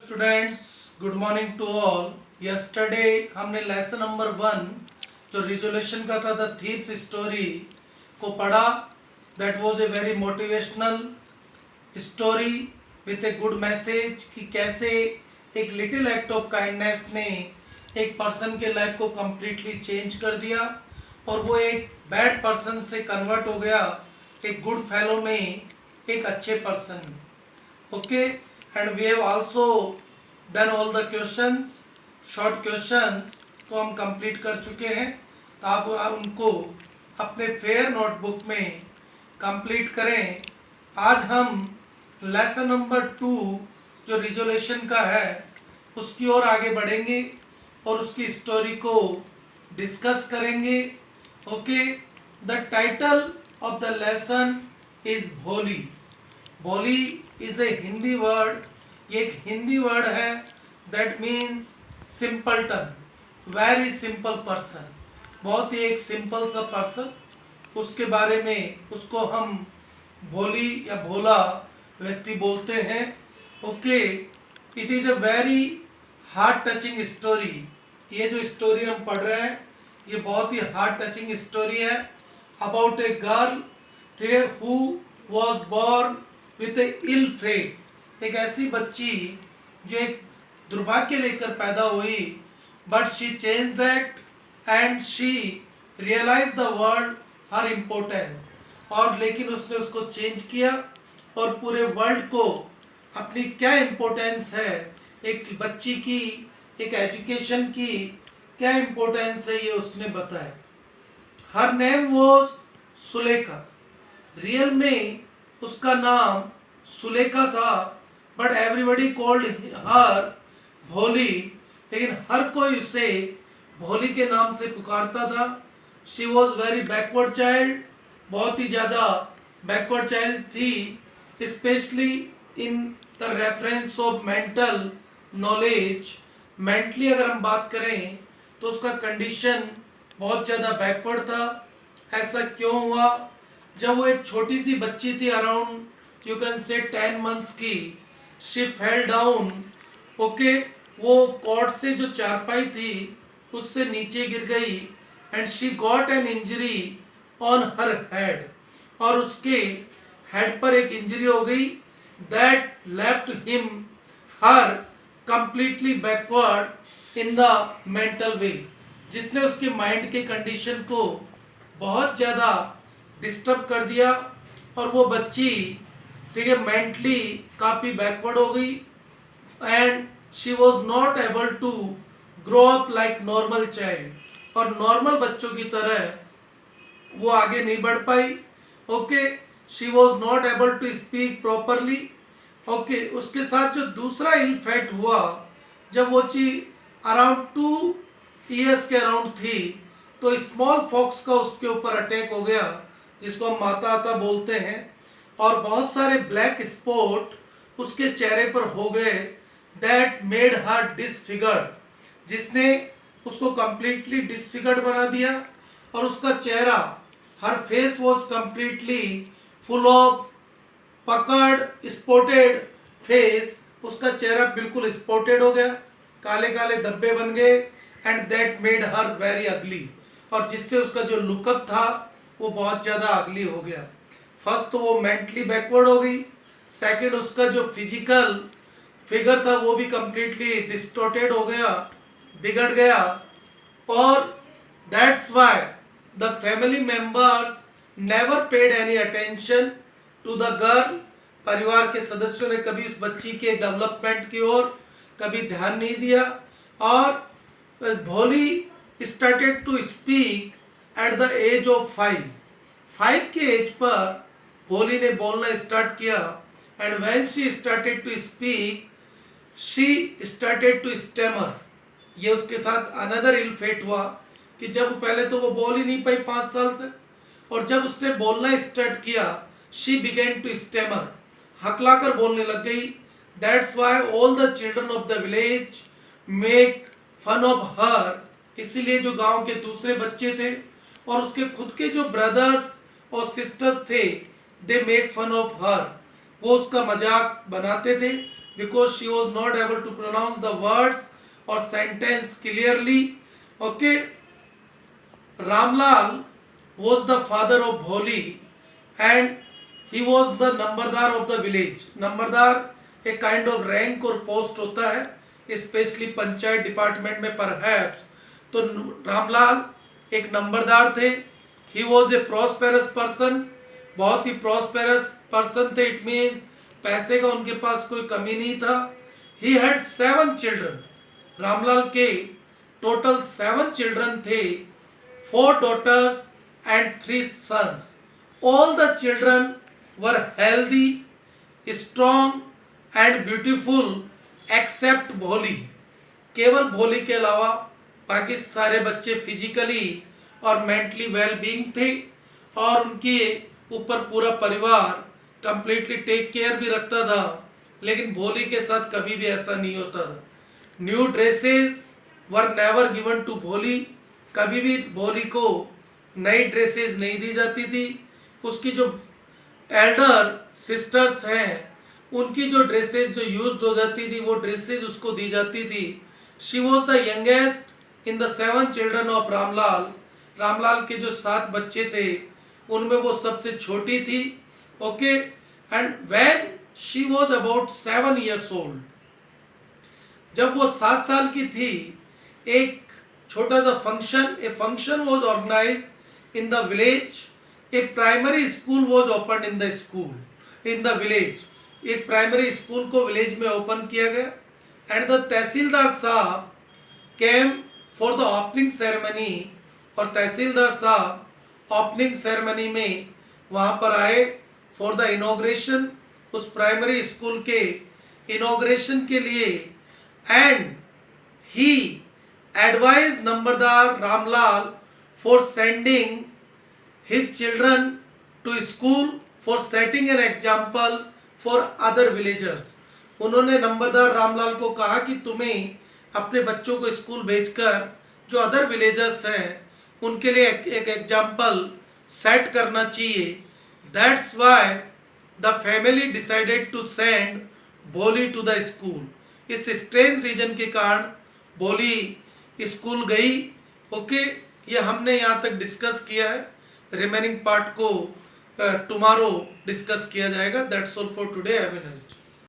Students, good morning to all. Yesterday हमने lesson number 1 जो resolution का था, द थीव्स स्टोरी को पढ़ा। That was a very motivational story with a good message कि कैसे एक लिटिल एक्ट ऑफ काइंडनेस ने एक पर्सन के लाइफ को कम्प्लीटली चेंज कर दिया और वो एक बैड पर्सन से कन्वर्ट हो गया एक गुड फेलो में, एक अच्छे पर्सन में। Okay, and we have also done all the questions, short questions को हम कंप्लीट कर चुके हैं। तो आप उनको अपने फेयर नोटबुक में कंप्लीट करें। आज हम लेसन नंबर 2 जो रिजोल्यूशन का है उसकी ओर आगे बढ़ेंगे और उसकी स्टोरी को डिस्कस करेंगे। Okay, the title of the lesson is भोली। भोली इज ए हिंदी वर्ड, ये एक हिंदी वर्ड है that means simpleton, very simple person, बहुत ही एक सिंपल सा पर्सन, उसके बारे में उसको हम भोली या भोला व्यक्ति बोलते हैं। Okay, it is a very heart touching story. ये जो स्टोरी हम पढ़ रहे हैं ये बहुत ही हार्ट टचिंग स्टोरी है अबाउट ए गर्ल, ठीक है, who was born with a ill fate. एक ऐसी बच्ची जो एक दुर्भाग्य लेकर पैदा हुई, but she change that and she realise the world her importance. और लेकिन उसने उसको चेंज किया और पूरे वर्ल्ड को अपनी क्या इम्पोर्टेंस है एक बच्ची की, एक एजुकेशन की क्या इम्पोर्टेंस है ये उसने बताया। Her name was Sulekha. Real में उसका नाम सुलेखा था, बट एवरीबडी कॉल्ड हर भोली, लेकिन हर कोई उसे भोली के नाम से पुकारता था। She was very backward child, बहुत ही ज़्यादा बैकवर्ड चाइल्ड थी, specially in the reference of mental knowledge. Mentally अगर हम बात करें तो उसका कंडीशन बहुत ज़्यादा बैकवर्ड था। ऐसा क्यों हुआ? जब वो एक छोटी सी बच्ची थी, around you can say 10 months की, शी फेल डाउन। ओके, वो कॉट से जो चारपाई थी उससे नीचे गिर गई and she got an injury on her head, और उसके हेड पर एक इंजरी हो गई। That left him her completely backward in the mental way, जिसने उसके माइंड के कंडीशन को बहुत ज़्यादा डिस्टर्ब कर दिया और वो बच्ची, ठीक है, मेंटली काफ़ी बैकवर्ड हो गई and she was not able to grow up like normal child, और नॉर्मल बच्चों की तरह वो आगे नहीं बढ़ पाई। Okay, she was not able to speak properly. Okay, उसके साथ जो दूसरा इल फैक्ट हुआ, जब वो चीज अराउंड 2 ईयर्स के अराउंड थी तो स्मॉल फॉक्स का उसके ऊपर अटैक हो गया, जिसको हम माता आता बोलते हैं, और बहुत सारे ब्लैक स्पॉट उसके चेहरे पर हो गए। दैट मेड हर डिसफिगर्ड, जिसने उसको कंप्लीटली डिसफिगर्ड बना दिया, और उसका चेहरा, her face was completely full of पकड़ स्पॉटेड फेस, उसका चेहरा बिल्कुल स्पॉटेड हो गया, काले काले धब्बे बन गए and that made her very ugly, और जिससे उसका जो लुकअप था वो बहुत ज़्यादा अगली हो गया। फर्स्ट तो वो मेंटली बैकवर्ड हो गई, सेकंड उसका जो फिजिकल फिगर था वो भी कंप्लीटली डिस्टॉर्टेड हो गया, बिगड़ गया, और that's why the family members never paid any attention to the girl. परिवार के सदस्यों ने कभी उस बच्ची के डेवलपमेंट की ओर कभी ध्यान नहीं दिया, और Bholi started to speak at the age of 5 के एज पर भोली ने बोलना स्टार्ट किया, and when she started to speak she started to stammer. ये उसके साथ अनदर इल फेट हुआ कि जब पहले तो वो बोल ही नहीं पाई 5 साल तक, और जब उसने बोलना स्टार्ट किया शी बिगेन टू स्टैमर, हकलाकर बोलने लग गई। That's why all the children of the village make fun of her. इसीलिए जो गांव के दूसरे बच्चे थे और उसके खुद के जो ब्रदर्स और सिस्टर्स थे, they make fun of her, वो उसका मजाक बनाते थे, because she was not able to pronounce the words or sentence clearly. Okay, Ramlal was the father of Bholi and he was the Nambardar of the village. नंबरदार एक kind of rank और post होता है specially panchayat department में perhaps. तो रामलाल एक नंबरदार थे. He was a prosperous person, बहुत ही prosperous person थे. इट मीन्स पैसे का उनके पास कोई कमी नहीं था. He had 7 children. रामलाल के टोटल 7 चिल्ड्रन थे, 4 daughters and 3 sons. All the children were healthy, strong and beautiful except भोली. केवल भोली के अलावा बाकी सारे बच्चे फिजिकली और मेंटली वेल बीइंग थे और उनके ऊपर पूरा परिवार कंप्लीटली टेक केयर भी रखता था. लेकिन भोली के साथ कभी भी ऐसा नहीं होता था. New dresses were never given to Bholi. कभी भी भोली को नई ड्रेसेस नहीं दी जाती थी. उसकी जो एल्डर सिस्टर्स हैं उनकी जो ड्रेसेस जो यूज्ड हो जाती थी वो ड्रेसेस उसको दी जाती थी. She was the youngest in the 7 children of Ramlal. Ramlal के जो 7 बच्चे थे उनमें वो सबसे छोटी थी. Okay, and when she was about 7 years old, जब वो 7 साल की थी, एक छोटा सा function was organised in the village. A primary school was open in the village. एक प्राइमरी स्कूल को विलेज में ओपन किया गया and the tehsildar sahab came for the opening ceremony. और तहसीलदार साहब ओपनिंग सेरेमनी में वहाँ पर आए फॉर द इनॉग्रेशन, उस प्राइमरी स्कूल के इनॉग्रेशन के लिए. And he advise numberdar Ramlal for sending his children to school for setting an example for other villagers. उन्होंने नंबरदार रामलाल को कहा कि तुम्हें अपने बच्चों को स्कूल भेजकर जो अदर विलेजर्स हैं उनके लिए एक एग्जाम्पल सेट करना चाहिए. That's why the family decided to send Bholi to the school. इस स्ट्रेंज रीजन के कारण भोली स्कूल गई. ओके, ये हमने यहाँ तक डिस्कस किया है. रिमेनिंग पार्ट को टुमारो डिस्कस किया जाएगा. That's all for today. Have a nice day.